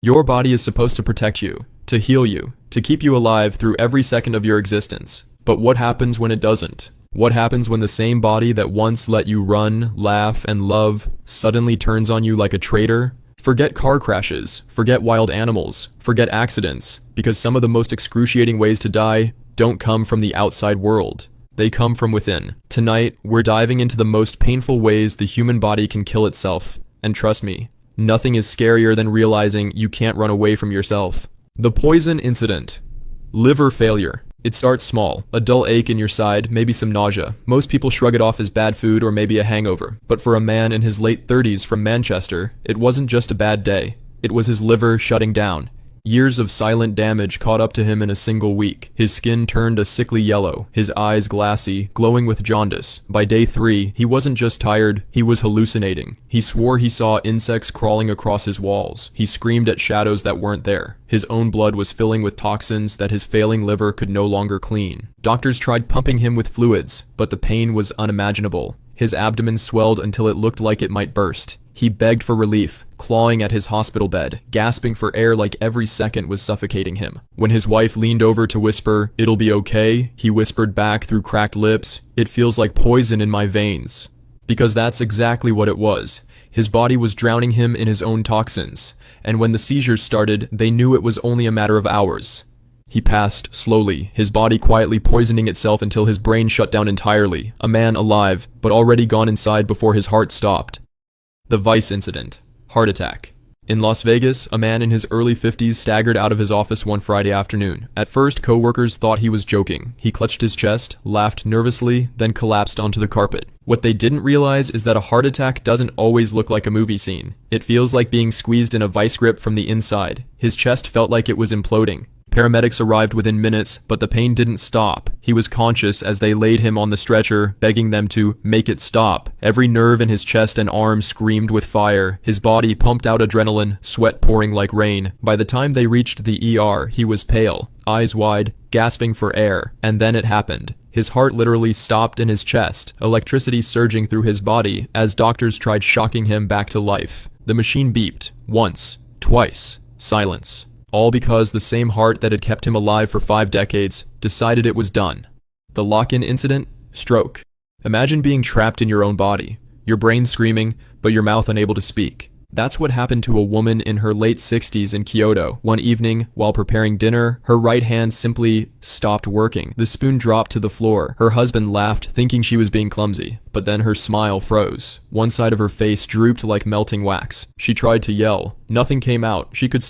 Your body is supposed to protect you, to heal you, to keep you alive through every second of your existence. But what happens when it doesn't? What happens when the same body that once let you run, laugh, and love suddenly turns on you like a traitor? Forget car crashes, forget wild animals, forget accidents, because some of the most excruciating ways to die don't come from the outside world. They come from within. Tonight, we're diving into the most painful ways the human body can kill itself. And trust me, nothing is scarier than realizing you can't run away from yourself. The poison incident. Liver failure. It starts small, a dull ache in your side, maybe some nausea. Most people shrug it off as bad food or maybe a hangover. But for a man in his late 30s from Manchester, it wasn't just a bad day. It was his liver shutting down. Years of silent damage caught up to him in a single week. His skin turned a sickly yellow, his eyes glassy, glowing with jaundice. By day 3, he wasn't just tired, he was hallucinating. He swore he saw insects crawling across his walls. He screamed at shadows that weren't there. His own blood was filling with toxins that his failing liver could no longer clean. Doctors tried pumping him with fluids, but the pain was unimaginable. His abdomen swelled until it looked like it might burst. He begged for relief, clawing at his hospital bed, gasping for air like every second was suffocating him. When his wife leaned over to whisper, "It'll be okay," he whispered back through cracked lips, "It feels like poison in my veins." Because that's exactly what it was. His body was drowning him in his own toxins, and when the seizures started, they knew it was only a matter of hours. He passed slowly, his body quietly poisoning itself until his brain shut down entirely. A man alive, but already gone inside before his heart stopped. The Vice incident. Heart attack. In Las Vegas, a man in his early 50s staggered out of his office one Friday afternoon. At first, co-workers thought he was joking. He clutched his chest, laughed nervously, then collapsed onto the carpet. What they didn't realize is that a heart attack doesn't always look like a movie scene. It feels like being squeezed in a vice grip from the inside. His chest felt like it was imploding. Paramedics arrived within minutes, but the pain didn't stop. He was conscious as they laid him on the stretcher, begging them to make it stop. Every nerve in his chest and arm screamed with fire. His body pumped out adrenaline, sweat pouring like rain. By the time they reached the ER, he was pale, eyes wide, gasping for air. And then it happened. His heart literally stopped in his chest, electricity surging through his body as doctors tried shocking him back to life. The machine beeped. Once. Twice. Silence. All because the same heart that had kept him alive for 5 decades decided it was done. The lock-in incident? Stroke. Imagine being trapped in your own body, your brain screaming, but your mouth unable to speak. That's what happened to a woman in her late 60s in Kyoto. One evening, while preparing dinner, her right hand simply stopped working. The spoon dropped to the floor. Her husband laughed, thinking she was being clumsy, but then her smile froze. One side of her face drooped like melting wax. She tried to yell. Nothing came out. She could still